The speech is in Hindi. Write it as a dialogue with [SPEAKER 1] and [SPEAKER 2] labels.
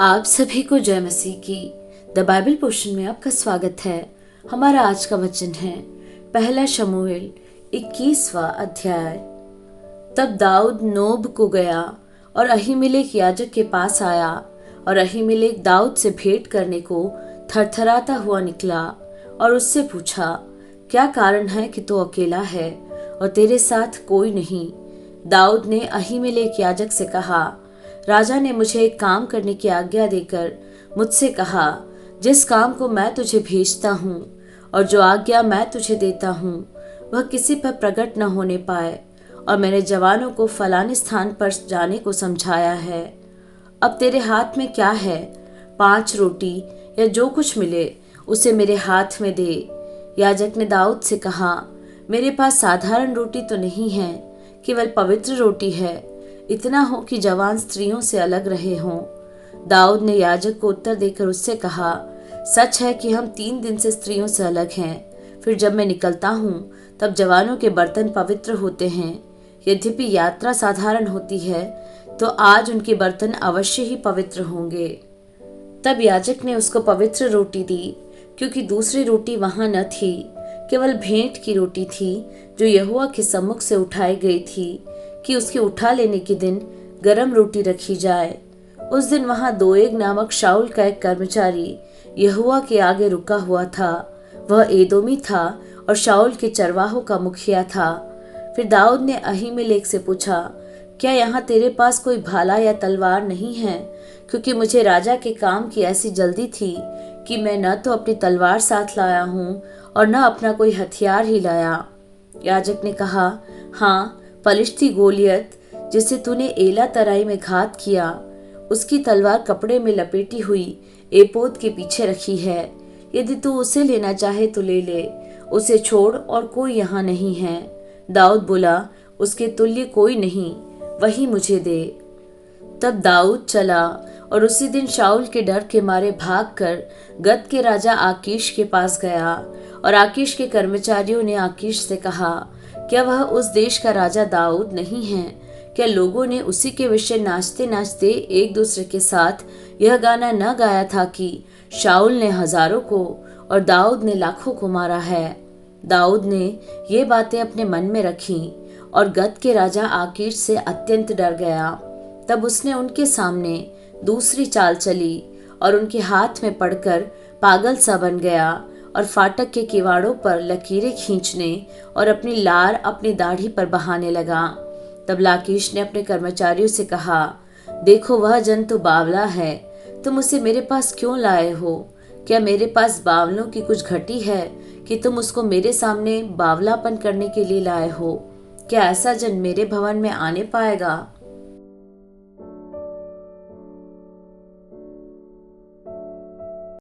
[SPEAKER 1] आप सभी को जय मसीह की द बाइबल पोर्शन में आपका स्वागत है। हमारा आज का वचन है पहला शमूएल 21वां अध्याय। तब दाऊद नोब को गया और अहीमेलेक याजक के पास आया, और अहीमेलेक दाऊद से भेंट करने को थरथराता हुआ निकला और उससे पूछा, क्या कारण है कि तू अकेला है और तेरे साथ कोई नहीं? दाऊद ने अहीमेलेक याजक से कहा, राजा ने मुझे एक काम करने की आज्ञा देकर मुझसे कहा, जिस काम को मैं तुझे भेजता हूँ और जो आज्ञा मैं तुझे देता हूँ वह किसी पर प्रकट न होने पाए, और मैंने जवानों को फलाने स्थान पर जाने को समझाया है। अब तेरे हाथ में क्या है? 5 रोटी या जो कुछ मिले उसे मेरे हाथ में दे। याजक ने दाऊद से कहा, मेरे पास साधारण रोटी तो नहीं है, केवल पवित्र रोटी है, इतना हो कि जवान स्त्रियों से अलग रहे हों। दाऊद ने याजक को उत्तर देकर उससे कहा, सच है कि हम 3 दिन से स्त्रियों से अलग हैं। फिर जब मैं निकलता हूँ तब जवानों के बर्तन पवित्र होते हैं। यद्यपि यात्रा साधारण होती है तो आज उनके बर्तन अवश्य ही पवित्र होंगे। तब याजक ने उसको पवित्र रोटी दी, क्योंकि दूसरी रोटी वहां न थी, केवल भेंट की रोटी थी जो यहोवा के सम्मुख से उठाई गई थी कि उसके उठा लेने के दिन गरम रोटी रखी जाए। उस दिन वहां दोएग नामक शाऊल का एक कर्मचारी यहोवा के आगे रुका हुआ था। वह एदोमी था और शाऊल के चरवाहों का मुखिया था। फिर दाऊद ने अहीमेलेक से पूछा, क्या यहाँ तेरे पास कोई भाला या तलवार नहीं है? क्योंकि मुझे राजा के काम की ऐसी जल्दी थी कि मैं न तो अपनी तलवार साथ लाया हूँ और न अपना कोई हथियार ही लाया। याजक ने कहा, हाँ, पलिश्ती गोलियत जिसे तूने एला तराई में घात किया, उसकी तलवार कपड़े में लपेटी हुई एपोद के पीछे रखी है। यदि तू उसे लेना चाहे तो ले ले, उसे छोड़ और कोई यहाँ नहीं है। दाऊद बोला, उसके तुल्य कोई नहीं, वही मुझे दे। तब दाऊद चला और उसी दिन शाऊल के डर के मारे भागकर गत के राजा आकीश के पास गया, और आकीश के कर्मचारियों ने आकीश से कहा, क्या वह उस देश का राजा दाऊद नहीं है? क्या लोगों ने उसी के विषय नाचते नाचते एक दूसरे के साथ यह गाना न गाया था कि शाऊल ने हजारों को और दाऊद ने लाखों को मारा है? दाऊद ने ये बातें अपने मन में रखी और गत के राजा आकीश से अत्यंत डर गया। तब उसने उनके सामने दूसरी चाल चली और उनके हाथ में पड़कर पागल सा बन गया, और फाटक के किवाड़ों पर लकीरें खींचने और अपनी लार अपनी दाढ़ी पर बहाने लगा। तब लाकीश ने अपने कर्मचारियों से कहा, देखो, वह जन तो बावला है, तुम उसे मेरे पास क्यों लाए हो? क्या मेरे पास बावलों की कुछ घटी है कि तुम उसको मेरे सामने बावलापन करने के लिए लाए हो? क्या ऐसा जन मेरे भवन में आने पाएगा?